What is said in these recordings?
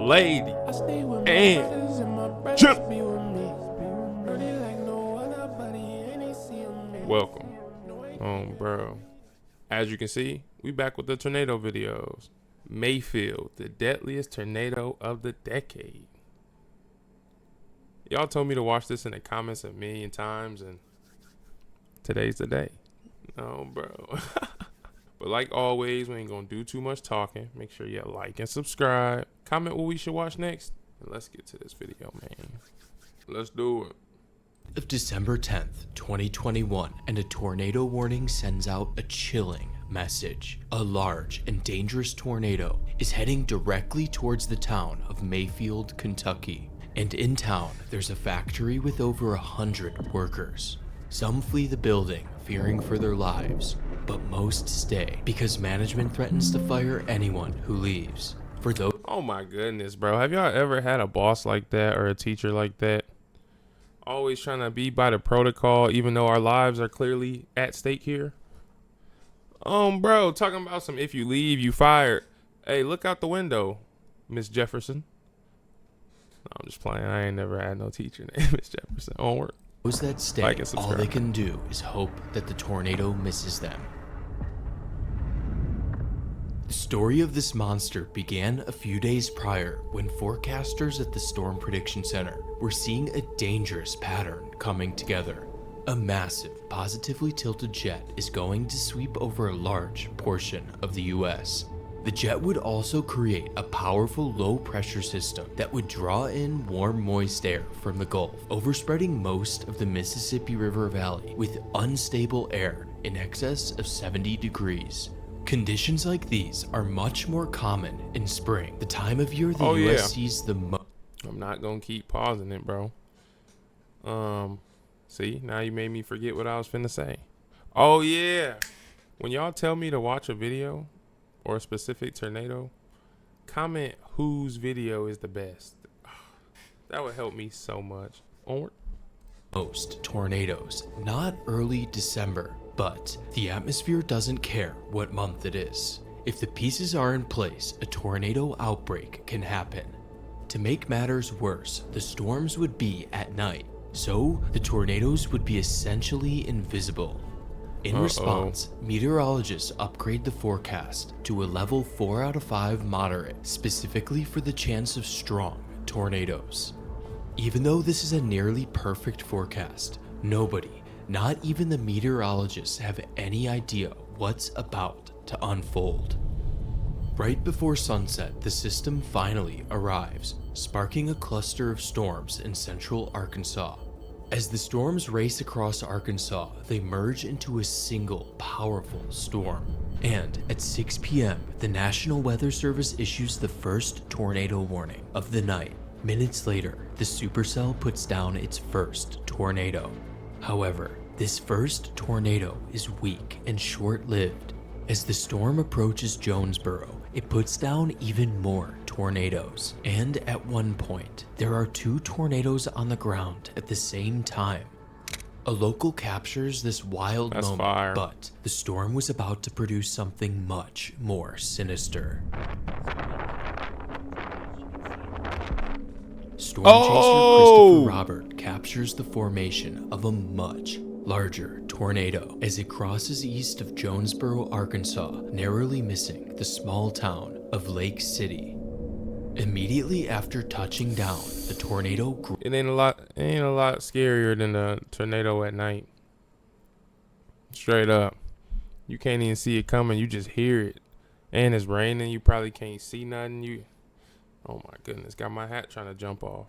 lady, and Chip. Welcome. Bro. As you can see, we back with the tornado videos. Mayfield, the deadliest tornado of the decade. Y'all told me to watch this in the comments a million times, and today's the day. No, bro. But like always, we ain't gonna do too much talking. Make sure you like and subscribe. Comment what we should watch next. And let's get to this video, man. Let's do it. Of December 10th, 2021, and a tornado warning sends out a chilling message. A large and dangerous tornado is heading directly towards the town of Mayfield, Kentucky. And in town, there's a factory with over 100 workers. Some flee the building, fearing for their lives, but most stay because management threatens to fire anyone who leaves. For those— Oh my goodness, bro. Have y'all ever had a boss like that or a teacher like that? Always trying to be by the protocol, even though our lives are clearly at stake here. Bro, talking about some if you leave, you fired. Hey, look out the window, Miss Jefferson. No, I'm just playing. I ain't never had no teacher named Miss Jefferson. Onward. Those that stay, Like and all subscribe. they can do is hope that the tornado misses them. The story of this monster began a few days prior when forecasters at the Storm Prediction Center were seeing a dangerous pattern coming together. A massive, positively tilted jet is going to sweep over a large portion of the US. The jet would also create a powerful low-pressure system that would draw in warm, moist air from the Gulf, overspreading most of the Mississippi River Valley with unstable air in excess of 70 degrees. Conditions like these are much more common in spring, the time of year the US sees the most. I'm not gonna keep pausing it, bro. See, now you made me forget what I was finna say. Oh yeah, when y'all tell me to watch a video or a specific tornado, comment whose video is the best. That would help me so much. Onward. Most tornadoes, not early December, but the atmosphere doesn't care what month it is. If the pieces are in place, a tornado outbreak can happen. To make matters worse, the storms would be at night, so the tornadoes would be essentially invisible. In response, meteorologists upgrade the forecast to a level 4 out of 5 moderate, specifically for the chance of strong tornadoes. Even though this is a nearly perfect forecast, nobody, not even the meteorologists, have any idea what's about to unfold. Right before sunset, the system finally arrives, sparking a cluster of storms in central Arkansas. As the storms race across Arkansas, they merge into a single powerful storm. And at 6 p.m., the National Weather Service issues the first tornado warning of the night. Minutes later, the supercell puts down its first tornado. However, this first tornado is weak and short-lived. As the storm approaches Jonesboro, it puts down even more tornadoes. And at one point, there are 2 tornadoes on the ground at the same time. A local captures this wild moment, fire. But the storm was about to produce something much more sinister. Storm chaser Christopher Robert captures the formation of a much larger tornado as it crosses east of Jonesboro, Arkansas, narrowly missing the small town of Lake City. Immediately after touching down, the tornado It ain't a lot scarier than a tornado at night. Straight up. You can't even see it coming, you just hear it. And it's raining, you probably can't see nothing. Oh my goodness, got my hat trying to jump off.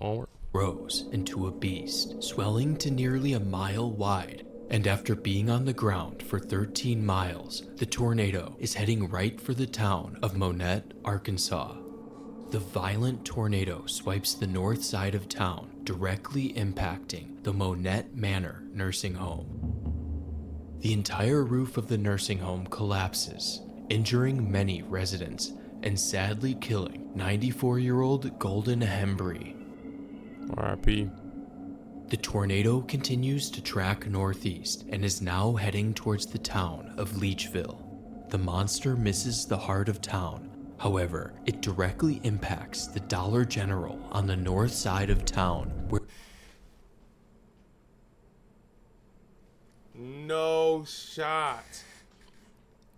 Onward. rose into a beast, swelling to nearly a mile wide. And after being on the ground for 13 miles, the tornado is heading right for the town of Monette, Arkansas. The violent tornado swipes the north side of town, directly impacting the Monette Manor nursing home. The entire roof of the nursing home collapses, injuring many residents and sadly killing 94-year-old Golden Hembry. R.I.P. The tornado continues to track northeast and is now heading towards the town of Leechville. The monster misses the heart of town. However, it directly impacts the Dollar General on the north side of town, where No shot.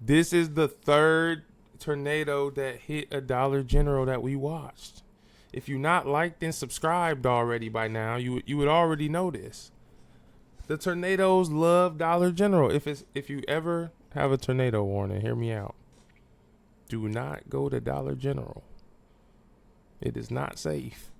This is the third tornado that hit a Dollar General that we watched. If you not liked and subscribed already by now, you would already know this. The tornadoes love Dollar General. If you ever have a tornado warning, hear me out. Do not go to Dollar General. It is not safe.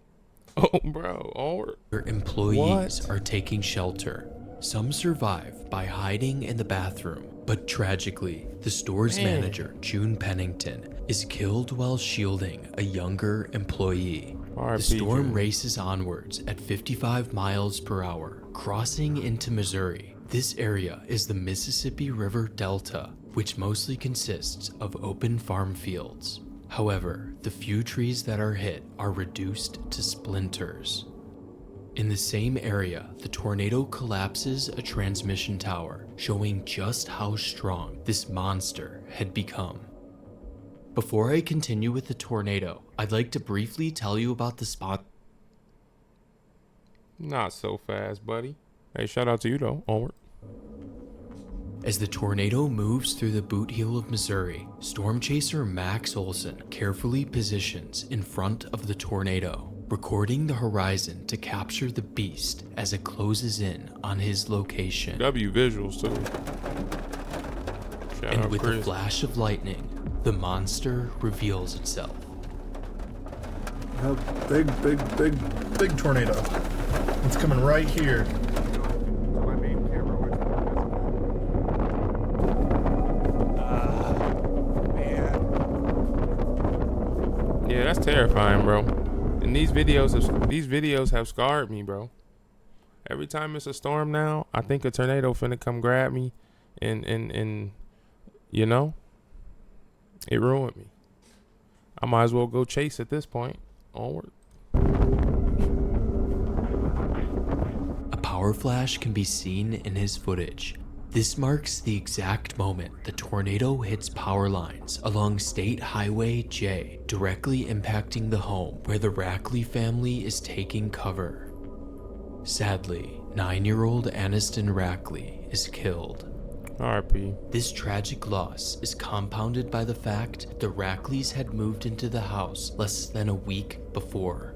Oh, bro. employees are taking shelter. Some survive by hiding in the bathroom, but tragically, the store's manager, June Pennington, is killed while shielding a younger employee. The storm races onwards at 55 miles per hour, crossing into Missouri. This area is the Mississippi River Delta, which mostly consists of open farm fields. However, the few trees that are hit are reduced to splinters. In the same area, the tornado collapses a transmission tower, showing just how strong this monster had become. Before I continue with the tornado, I'd like to briefly tell you about the spot. Not so fast, buddy. Hey, shout out to you though. Onward. As the tornado moves through the boot heel of Missouri, storm chaser Max Olson carefully positions in front of the tornado, recording the horizon to capture the beast as it closes in on his location. W visuals too. Shout And out with Chris. a flash of lightning, the monster reveals itself. A big tornado. It's coming right here. Yeah, that's terrifying, bro. And these videos have scarred me, bro. Every time it's a storm now, I think a tornado finna come grab me, and you know, it ruined me. I might as well go chase at this point. Onward. A power flash can be seen in his footage. This marks the exact moment the tornado hits power lines along State Highway J, directly impacting the home where the Rackley family is taking cover. Sadly, 9-year-old Aniston Rackley is killed. R.I.P. This tragic loss is compounded by the fact the Rackleys had moved into the house less than a week before.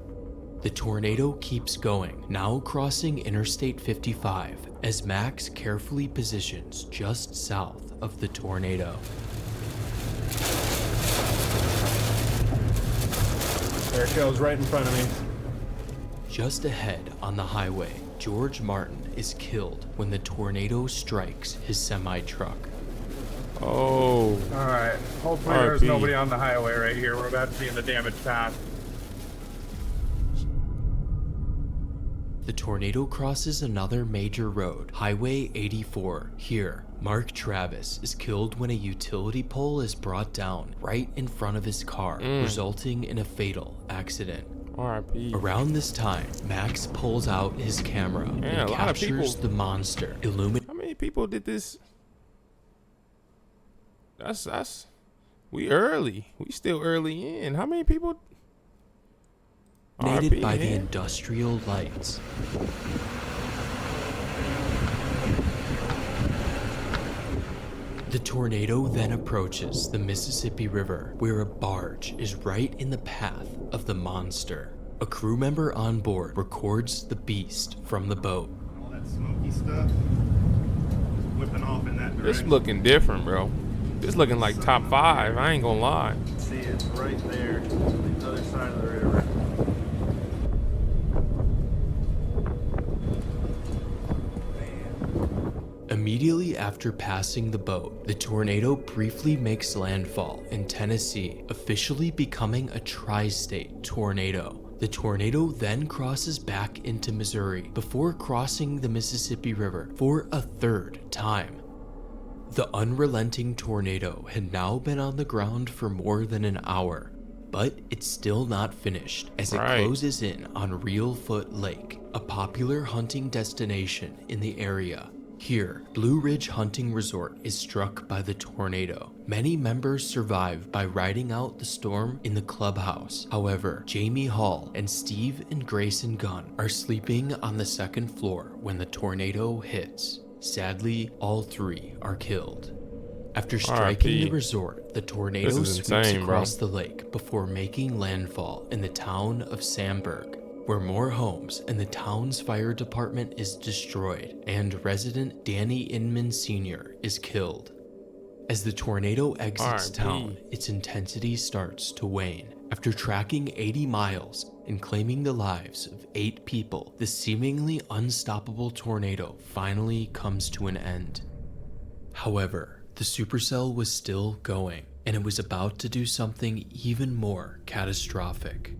The tornado keeps going, now crossing Interstate 55 as Max carefully positions just south of the tornado. There it goes, right in front of me. Just ahead on the highway, George Martin is killed when the tornado strikes his semi-truck. Oh. Alright, hopefully RP. there's nobody on the highway right here. We're about to be in the damaged path. The tornado crosses another major road, Highway 84. Here, Mark Travis is killed when a utility pole is brought down right in front of his car, resulting in a fatal accident. R.I.P. Around this time, Max pulls out his camera Man, and a lot of captures people- the monster, illuminating. How many people did this? That's we early. We still early in. How many people? RP, by the man. industrial lights. The tornado then approaches the Mississippi River, where a barge is right in the path of the monster. A crew member on board records the beast from the boat. All that smoky stuff whipping off in that This direction. looking different, bro. This looking like top 5. I ain't gonna lie. See, it's right there on the other side of the river. Immediately after passing the boat, the tornado briefly makes landfall in Tennessee, officially becoming a tri-state tornado. The tornado then crosses back into Missouri before crossing the Mississippi River for a third time. The unrelenting tornado had now been on the ground for more than an hour, but it's still not finished as it closes in on Reelfoot Lake, a popular hunting destination in the area. Here, Blue Ridge Hunting Resort is struck by the tornado. Many members survive by riding out the storm in the clubhouse. However, Jamie Hall and Steve and Grayson Gunn are sleeping on the second floor when the tornado hits. Sadly, all three are killed. After striking the resort, the tornado sweeps across the lake before making landfall in the town of Sandburg, where more homes and the town's fire department is destroyed, and resident Danny Inman Sr. is killed. As the tornado exits town, its intensity starts to wane. After tracking 80 miles and claiming the lives of 8 people, the seemingly unstoppable tornado finally comes to an end. However, the supercell was still going, and it was about to do something even more catastrophic.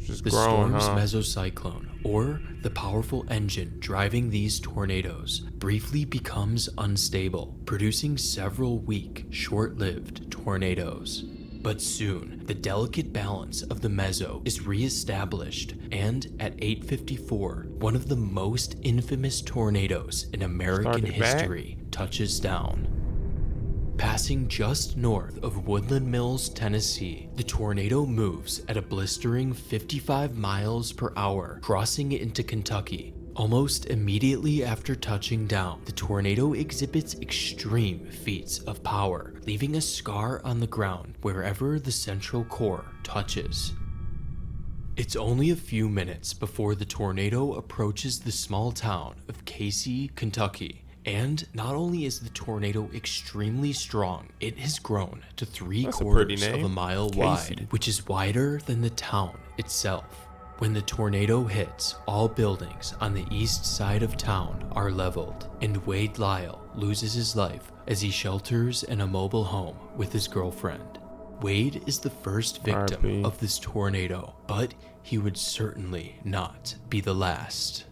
The storm's mesocyclone, or the powerful engine driving these tornadoes, briefly becomes unstable, producing several weak, short-lived tornadoes. But soon, the delicate balance of the meso is re-established, and at 8:54, one of the most infamous tornadoes in American history touches down. Passing just north of Woodland Mills, Tennessee, the tornado moves at a blistering 55 miles per hour, crossing into Kentucky. Almost immediately after touching down, the tornado exhibits extreme feats of power, leaving a scar on the ground wherever the central core touches. It's only a few minutes before the tornado approaches the small town of Casey, Kentucky. And not only is the tornado extremely strong, it has grown to 3/4 of a mile wide, which is wider than the town itself. When the tornado hits, all buildings on the east side of town are leveled, and Wade Lyle loses his life as he shelters in a mobile home with his girlfriend. Wade is the first victim of this tornado, but he would certainly not be the last.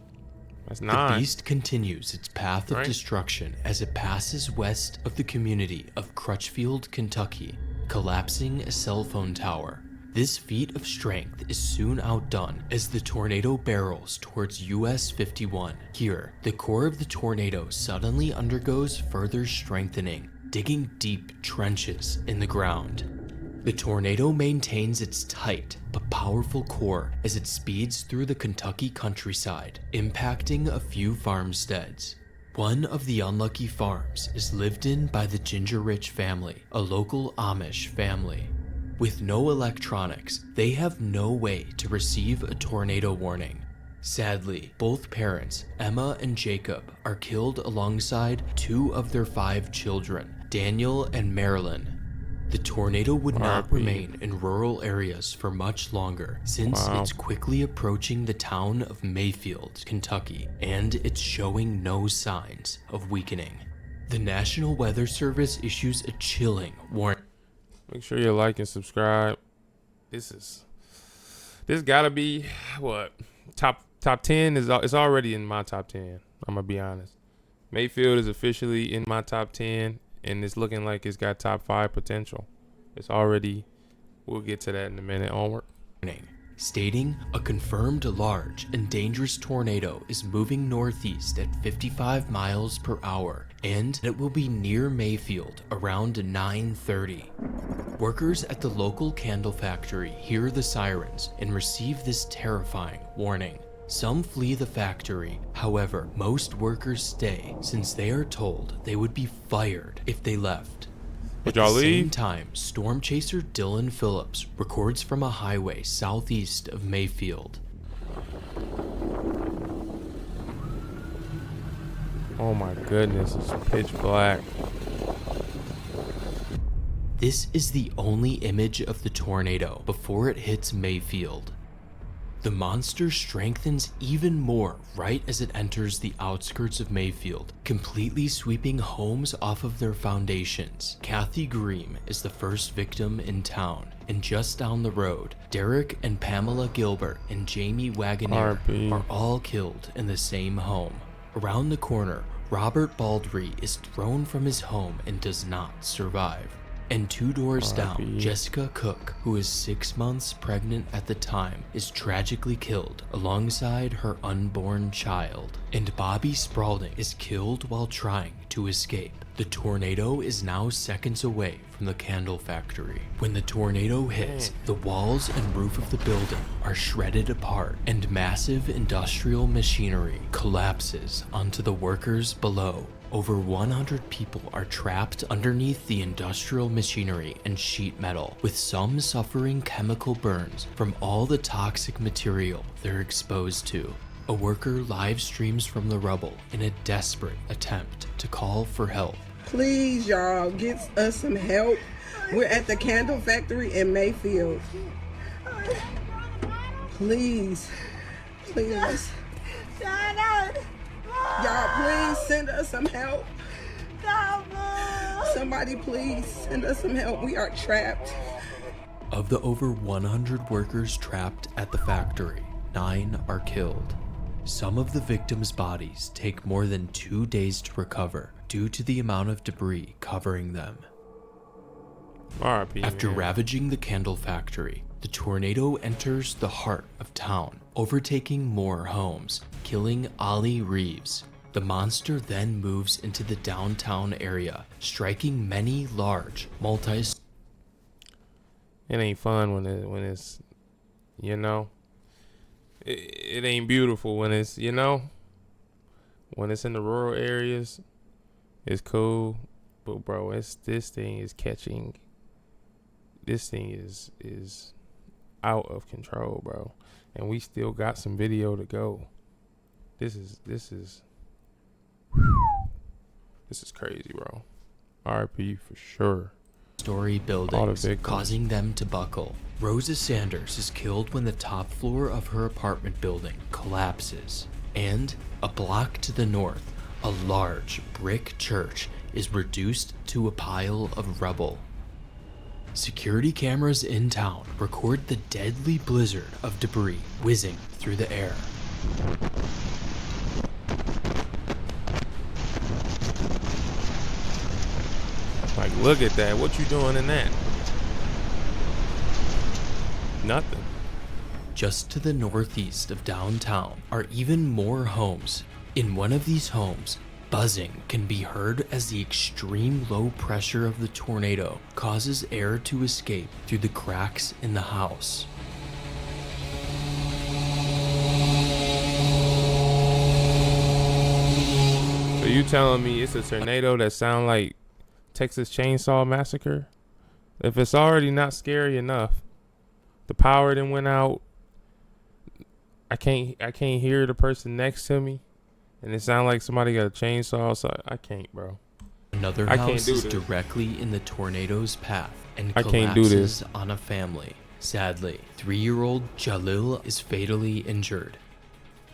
The beast continues its path of destruction as it passes west of the community of Crutchfield, Kentucky, collapsing a cell phone tower. This feat of strength is soon outdone as the tornado barrels towards US 51. Here, the core of the tornado suddenly undergoes further strengthening, digging deep trenches in the ground. The tornado maintains its tight but powerful core as it speeds through the Kentucky countryside, impacting a few farmsteads. One of the unlucky farms is lived in by the Gingerich family, a local Amish family. With no electronics, they have no way to receive a tornado warning. Sadly, both parents, Emma and Jacob, are killed alongside 2 of their 5 children, Daniel and Marilyn. The tornado would not remain in rural areas for much longer, since it's quickly approaching the town of Mayfield, Kentucky, and it's showing no signs of weakening. The National Weather Service issues a chilling warning. Make sure you like and subscribe. This gotta be what top 10 is. It's already in my top 10. I'm gonna be honest. Mayfield is officially in my top 10. And it's looking like it's got top 5 potential. It's already, we'll get to that in a minute. Onward. Stating a confirmed large and dangerous tornado is moving northeast at 55 miles per hour, and it will be near Mayfield around 9:30. Workers at the local candle factory hear the sirens and receive this terrifying warning. Some flee the factory, however, most workers stay since they are told they would be fired if they left. At the same time, storm chaser Dylan Phillips records from a highway southeast of Mayfield. Oh my goodness, it's pitch black. This is the only image of the tornado before it hits Mayfield. The monster strengthens even more right as it enters the outskirts of Mayfield, completely sweeping homes off of their foundations. Kathy Green is the first victim in town, and just down the road, Derek and Pamela Gilbert and Jamie Wagoner are all killed in the same home. Around the corner, Robert Baldry is thrown from his home and does not survive. And 2 doors down, R.I.P.. Jessica Cook, who is 6 months pregnant at the time, is tragically killed alongside her unborn child. And Bobby Spaulding is killed while trying to escape. The tornado is now seconds away from the candle factory. When the tornado hits, the walls and roof of the building are shredded apart, and massive industrial machinery collapses onto the workers below. Over 100 people are trapped underneath the industrial machinery and sheet metal, with some suffering chemical burns from all the toxic material they're exposed to. A worker live streams from the rubble in a desperate attempt to call for help. Please, y'all, get us some help. We're at the candle factory in Mayfield. Please, please. Y'all, please send us some help. Somebody please send us some help. We are trapped. Of the over 100 workers trapped at the factory, 9 are killed. Some of the victims' bodies take more than 2 days to recover due to the amount of debris covering them. R.I.P. After man. ravaging the candle factory, the tornado enters the heart of town, overtaking more homes, killing Ollie Reeves. The monster then moves into the downtown area, striking many large It ain't fun when it's, you know. It ain't beautiful when it's, you know. When it's in the rural areas, it's cool, but bro, this thing is catching. This thing is out of control, bro, and we still got some video to go. This is crazy, bro. RIP for sure. Story buildings, causing them to buckle. Rosa Sanders is killed when the top floor of her apartment building collapses. And a block to the north, a large brick church is reduced to a pile of rubble. Security cameras in town record the deadly blizzard of debris whizzing through the air. Like, look at that. What you doing in that? Nothing. Just to the northeast of downtown are even more homes. In one of these homes, buzzing can be heard as the extreme low pressure of the tornado causes air to escape through the cracks in the house. So you telling me it's a tornado that sound like Texas Chainsaw Massacre? If it's already not scary enough, the power then went out. I can't hear the person next to me, and it sounds like somebody got a chainsaw. So I can't, bro. Another house is directly in the tornado's path and collapses on a family. Sadly, 3-year-old Jalil is fatally injured.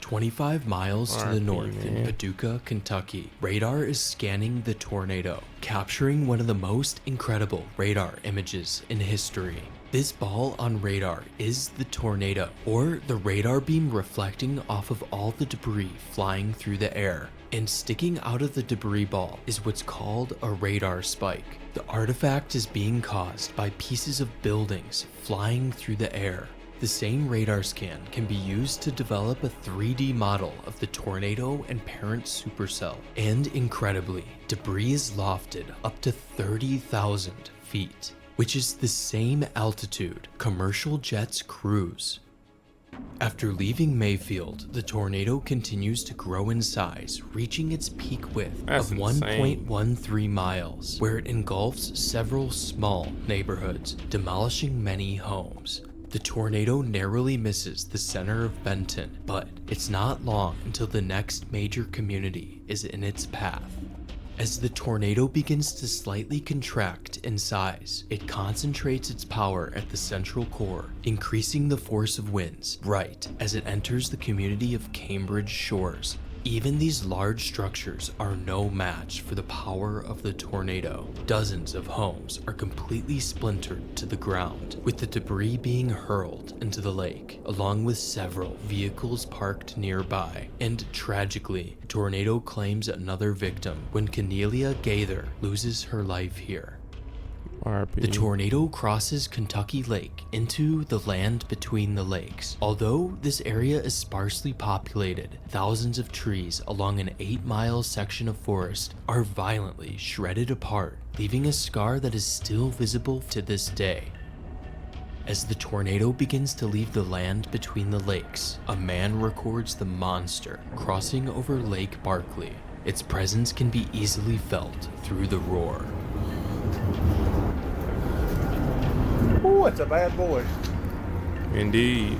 25 miles to the north in Paducah, Kentucky, radar is scanning the tornado, capturing one of the most incredible radar images in history. This ball on radar is the tornado, or the radar beam reflecting off of all the debris flying through the air. And sticking out of the debris ball is what's called a radar spike. The artifact is being caused by pieces of buildings flying through the air. The same radar scan can be used to develop a 3D model of the tornado and parent supercell. And incredibly, debris is lofted up to 30,000 feet, which is the same altitude commercial jets cruise. After leaving Mayfield, the tornado continues to grow in size, reaching its peak width of 1.13 miles, where it engulfs several small neighborhoods, demolishing many homes. The tornado narrowly misses the center of Benton, but it's not long until the next major community is in its path. As the tornado begins to slightly contract in size, it concentrates its power at the central core, increasing the force of winds right as it enters the community of Cambridge Shores. Even these large structures are no match for the power of the tornado. Dozens of homes are completely splintered to the ground, with the debris being hurled into the lake, along with several vehicles parked nearby. And tragically, the tornado claims another victim when Cornelia Gaither loses her life here. RP. The tornado crosses Kentucky Lake into the land between the lakes. Although this area is sparsely populated, thousands of trees along an 8-mile section of forest are violently shredded apart, leaving a scar that is still visible to this day. As the tornado begins to leave the land between the lakes, a man records the monster crossing over Lake Barkley. Its presence can be easily felt through the roar. Oh, it's a bad boy. Indeed.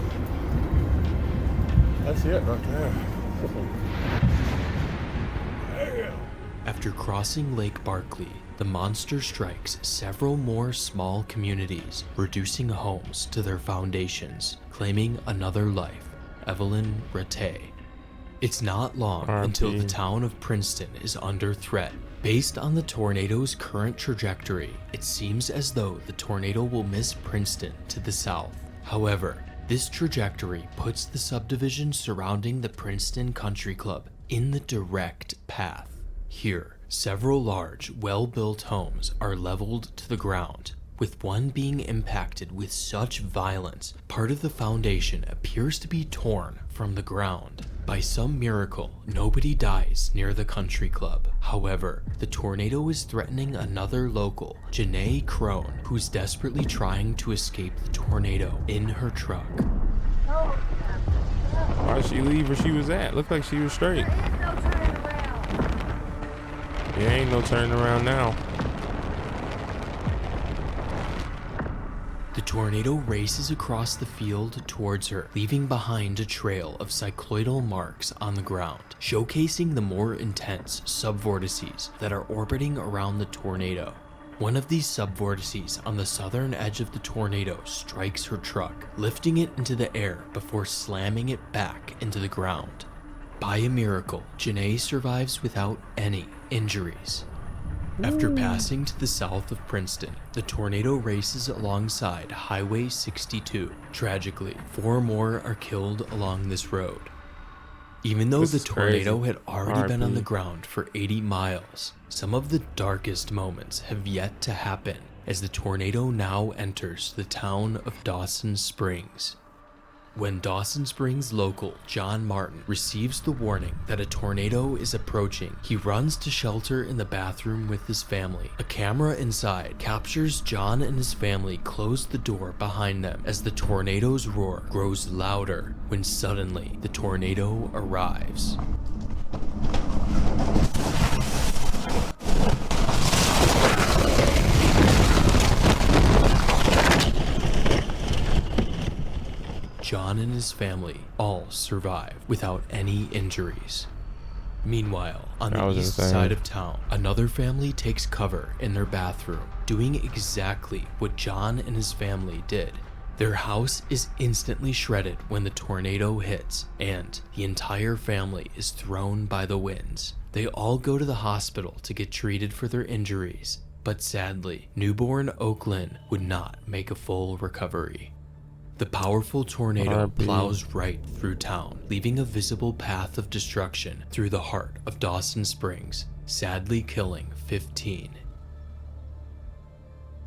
That's it right there. After crossing Lake Barkley, the monster strikes several more small communities, reducing homes to their foundations, claiming another life, Evelyn Rattay. It's not long until the town of Princeton is under threat. Based on the tornado's current trajectory, it seems as though the tornado will miss Princeton to the south. However, this trajectory puts the subdivision surrounding the Princeton Country Club in the direct path. Here, several large, well-built homes are leveled to the ground, with one being impacted with such violence, part of the foundation appears to be torn from the ground. By some miracle, nobody dies near the country club. However, the tornado is threatening another local, Janae Crone, who's desperately trying to escape the tornado in her truck. Why'd she leave where she was at? Looked like she was straight. There ain't no turning around now. The tornado races across the field towards her, leaving behind a trail of cycloidal marks on the ground, showcasing the more intense subvortices that are orbiting around the tornado. One of these subvortices on the southern edge of the tornado strikes her truck, lifting it into the air before slamming it back into the ground. By a miracle, Janae survives without any injuries. After passing to the south of Princeton, the tornado races alongside Highway 62. Tragically, 4 more are killed along this road. Even though the tornado had already been on the ground for 80 miles, some of the darkest moments have yet to happen as the tornado now enters the town of Dawson Springs. When Dawson Springs local John Martin receives the warning that a tornado is approaching, he runs to shelter in the bathroom with his family. A camera inside captures John and his family close the door behind them as the tornado's roar grows louder when suddenly the tornado arrives. John and his family all survive without any injuries. Meanwhile, on the east side of town, another family takes cover in their bathroom, doing exactly what John and his family did. Their house is instantly shredded when the tornado hits, and the entire family is thrown by the winds. They all go to the hospital to get treated for their injuries, but sadly, newborn Oakland would not make a full recovery. The powerful tornado plows right through town, leaving a visible path of destruction through the heart of Dawson Springs, sadly killing 15.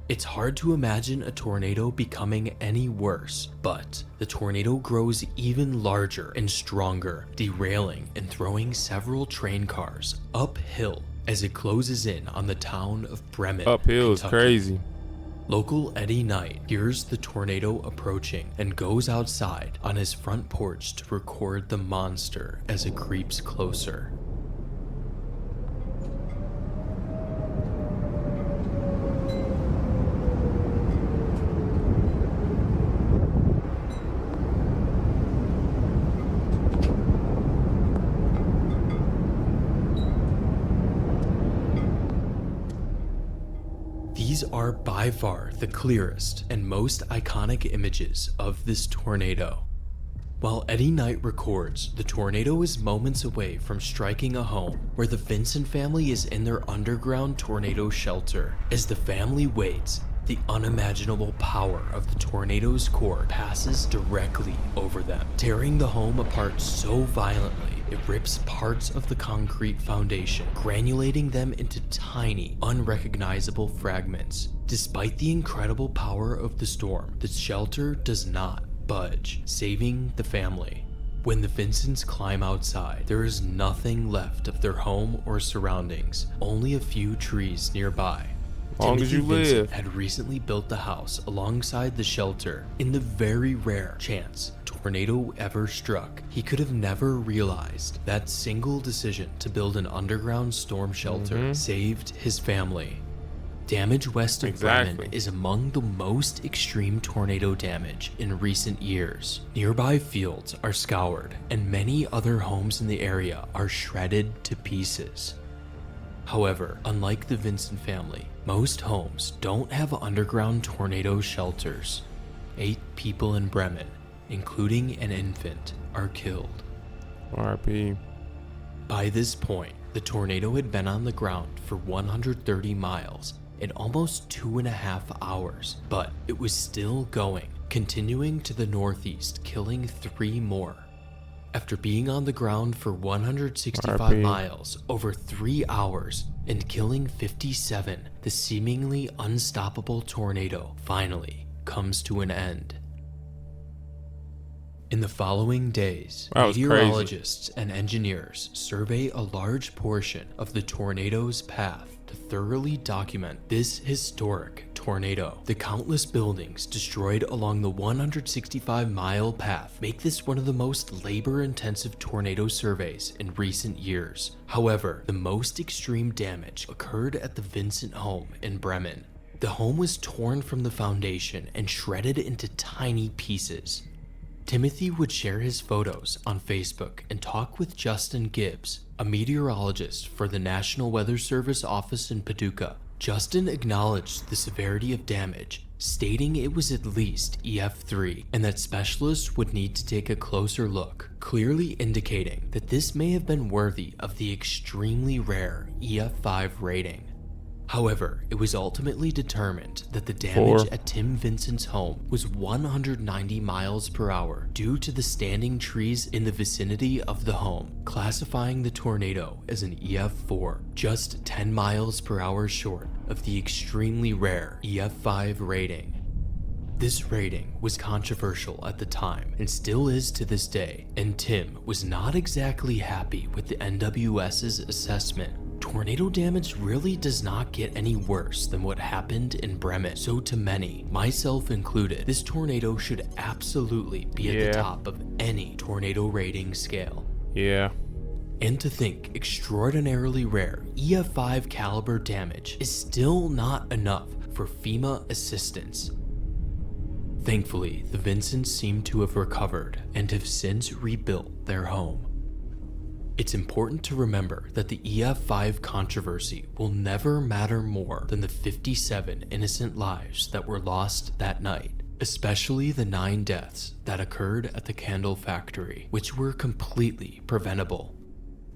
It's hard to imagine a tornado becoming any worse, but the tornado grows even larger and stronger, derailing and throwing several train cars uphill as it closes in on the town of Bremen. Uphill is crazy. Local Eddie Knight hears the tornado approaching and goes outside on his front porch to record the monster as it creeps closer. These are by far the clearest and most iconic images of this tornado. While Eddie Knight records, the tornado is moments away from striking a home where the Vincent family is in their underground tornado shelter. As the family waits, The unimaginable power of the tornado's core passes directly over them, tearing the home apart so violently it rips parts of the concrete foundation, granulating them into tiny, unrecognizable fragments. Despite the incredible power of the storm, the shelter does not budge, saving the family. When the Vincents climb outside, there is nothing left of their home or surroundings, only a few trees nearby. Long as Timothy you Vincent live. had recently built the house alongside the shelter. In the very rare chance a tornado ever struck, he could have never realized that single decision to build an underground storm shelter saved his family. Damage west of Bremen is among the most extreme tornado damage in recent years. Nearby fields are scoured, and many other homes in the area are shredded to pieces. However, unlike the Vincent family, most homes don't have underground tornado shelters. 8 people in Bremen, including an infant, are killed. RIP. By this point, the tornado had been on the ground for 130 miles in almost 2.5 hours, but it was still going, continuing to the northeast, killing 3 more. After being on the ground for 165 RP. miles, over 3 hours, and killing 57, the seemingly unstoppable tornado finally comes to an end. In the following days, That was meteorologists and engineers survey a large portion of the tornado's path to thoroughly document this historic tornado. The countless buildings destroyed along the 165-mile path make this one of the most labor-intensive tornado surveys in recent years. However, the most extreme damage occurred at the Vincent home in Bremen. The home was torn from the foundation and shredded into tiny pieces. Timothy would share his photos on Facebook and talk with Justin Gibbs, a meteorologist for the National Weather Service office in Paducah. Justin acknowledged the severity of damage, stating it was at least EF3 and that specialists would need to take a closer look, clearly indicating that this may have been worthy of the extremely rare EF5 rating. However, it was ultimately determined that the damage at Tim Vincent's home was 190 miles per hour due to the standing trees in the vicinity of the home, classifying the tornado as an EF4, just 10 miles per hour short of the extremely rare EF5 rating. This rating was controversial at the time and still is to this day, and Tim was not exactly happy with the NWS's assessment. Tornado damage really does not get any worse than what happened in Bremen, so to many, myself included, this tornado should absolutely be at the top of any tornado rating scale. Yeah. And to think extraordinarily rare EF5 caliber damage is still not enough for FEMA assistance. Thankfully, the Vincents seem to have recovered and have since rebuilt their home. It's important to remember that the EF5 controversy will never matter more than the 57 innocent lives that were lost that night, especially the 9 deaths that occurred at the candle factory, which were completely preventable.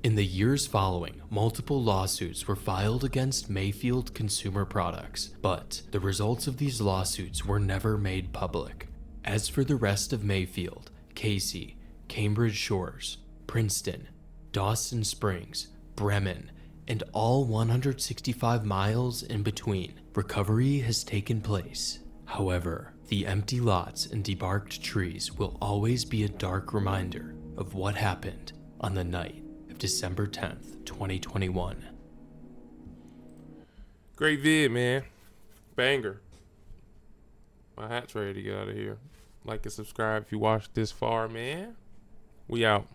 In the years following, multiple lawsuits were filed against Mayfield Consumer Products, but the results of these lawsuits were never made public. As for the rest of Mayfield, Casey, Cambridge Shores, Princeton, Dawson Springs, Bremen, and all 165 miles in between, recovery has taken place. However, the empty lots and debarked trees will always be a dark reminder of what happened on the night of December 10th, 2021. Great vid, man. Banger. My hat's ready to get out of here. Like and subscribe if you watched this far, man. We out.